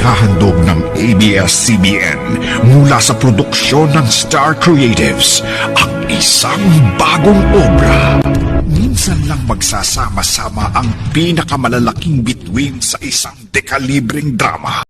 Inihahandog ng ABS-CBN mula sa produksyon ng Star Creatives ang isang bagong obra. Minsan lang magsasama-sama ang pinakamalalaking bituin sa isang dekalibreng drama.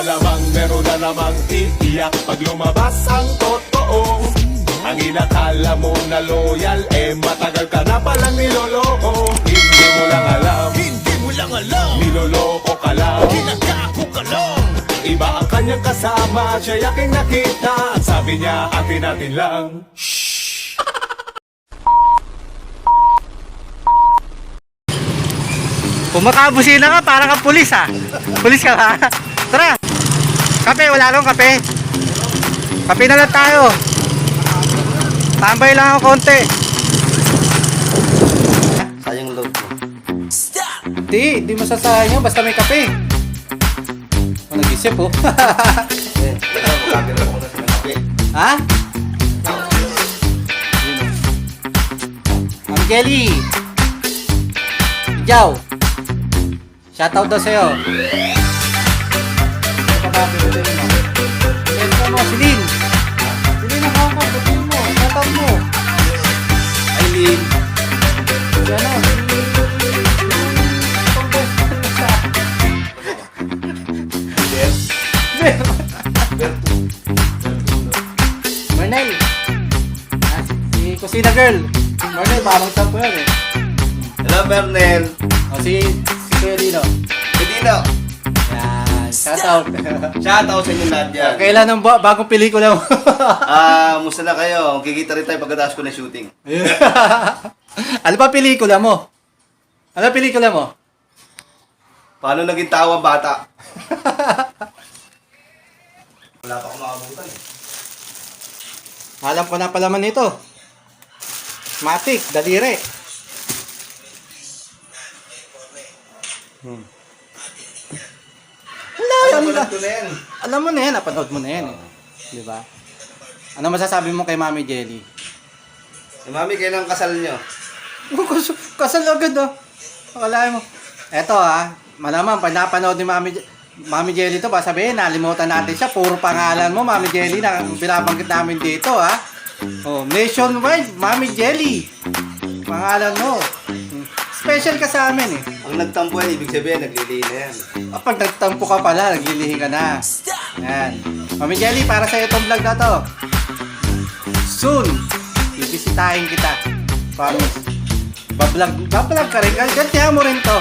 Namang meron na namang titiyak pag lumabas ang totoo. Ang inakala mo na loyal, matagal ka na palang niloloko. Hindi mo lang alam, niloloko ka lang, ginagago ka lang. Iba ang kanyang kasama, siya yaking nakita, at sabi niya atin natin lang. Kung makabusina ka, parang kang pulis ha. Pulis ka ha. Tara. Kape, wala lang kape. Kape na lang tayo. Tambay lang ako konti. Sayang load mo. Di masasayang yun. Basta may kape. Nag-isip oh. Makakita ko na sa kape. Ha? Ang Kelly. Ijaw. Shoutout daw sa'yo. Silin! Silin ang hanggang, sabihin mo, shoutout mo. Aileen. Yan o, Marnel. Si Kusina Girl. Marnel, baka magtampo yan eh. Hello, Bernel. O si Kuya Dino. Pedino. Yan, shoutout. Shoutout sa inyo lahat dyan. Kailan ang bagong pelikula mo? Musta na kayo? Kikita rin tayo pagkatapos ko na shooting. Ano ba pelikula mo? Ano pelikula mo? Paano naging tao ang bata? Wala pa akong makabutan eh. Alam ko na pala man ito. Matik, daliri. Alam mo na yan, napanood mo na yan eh. Di ba? Ano masasabi mo kay Mami Jelly? Mami, kailan kasal nyo? Kasal agad ah. Akalain mo. Eto ah, malamang pag napanood ni Mami Jelly to, baka sabihin, nalimutan natin siya. Puro pangalan mo, Mami Jelly, na binabanggit namin dito ah. Oh, nationwide, Mami Jelly. Pangalan mo. Special ka sa amin eh. Ang nagtampo yan, ibig sabihin, naglilihi na yan. Pag nagtampo ka pala, naglilihi ka na. Yan. Mami Jelly, para sa'yo itong vlog na to. Soon, bibisitahin kita. Promise. Bablog ka rin. Gantihan mo rin to.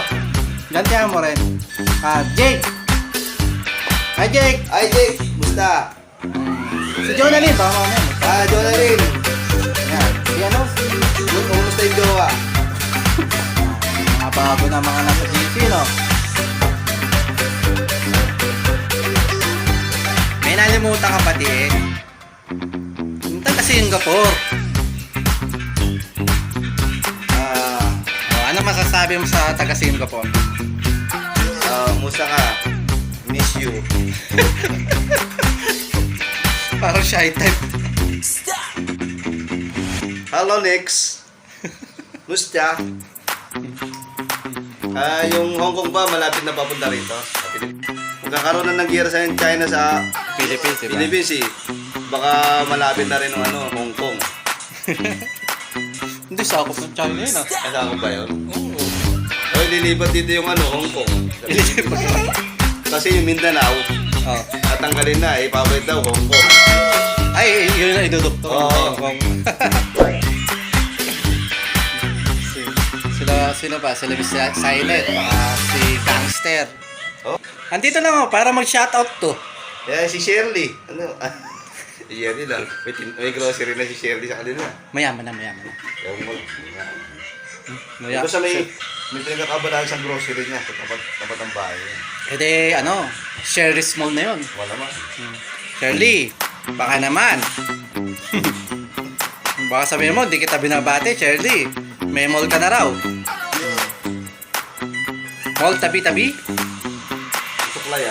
Gantihan mo rin. Jake. Hi Jake. Hi Jake, musta? Si Jonalyn, baka mamaya. Jonalyn. Yan. Si ano? Kumusta yung jowa? Mga bago na mga nasa GC, no? May nalimutan ka pati eh. Punta kasi Singapore. Ano masasabi mo sa taga Singapore? Musta ka? Miss you. Parang shy type. Hello, Nix. Musta? Yung Hong Kong ba, malapit na papunta rito? Magkakaroon na ng giyera sa China sa Philippines, diba? Philippines eh. Baka malapit na rin ng Hong Kong. Hindi, sakop ng China yun ah. Kasama ba yun? Oo. O, lilipat dito yung Hong Kong. Kasi yung Mindanao, Oh. tatanggalin na, ipabalik daw Hong Kong. Ay, yun na idudukto. Oo. Sino ba? Sila Miss Silent, baka si Gangster. Oh. Andito lang ako para mag-shoutout to. Si Shirley. Ano? Shirley lang. May grocery na si Shirley sa kanila. Mayaman na. Yung Maya. Basta may May pinagkakabalaan sa grocery niya. Tapat ang bahay niya. E de, Sherry's Mall na yun. Wala man. Shirley, baka naman. Baka sabihin mo, di kita binabate, Shirley. May mall ka na raw. Mall tabi-tabi? Suklay,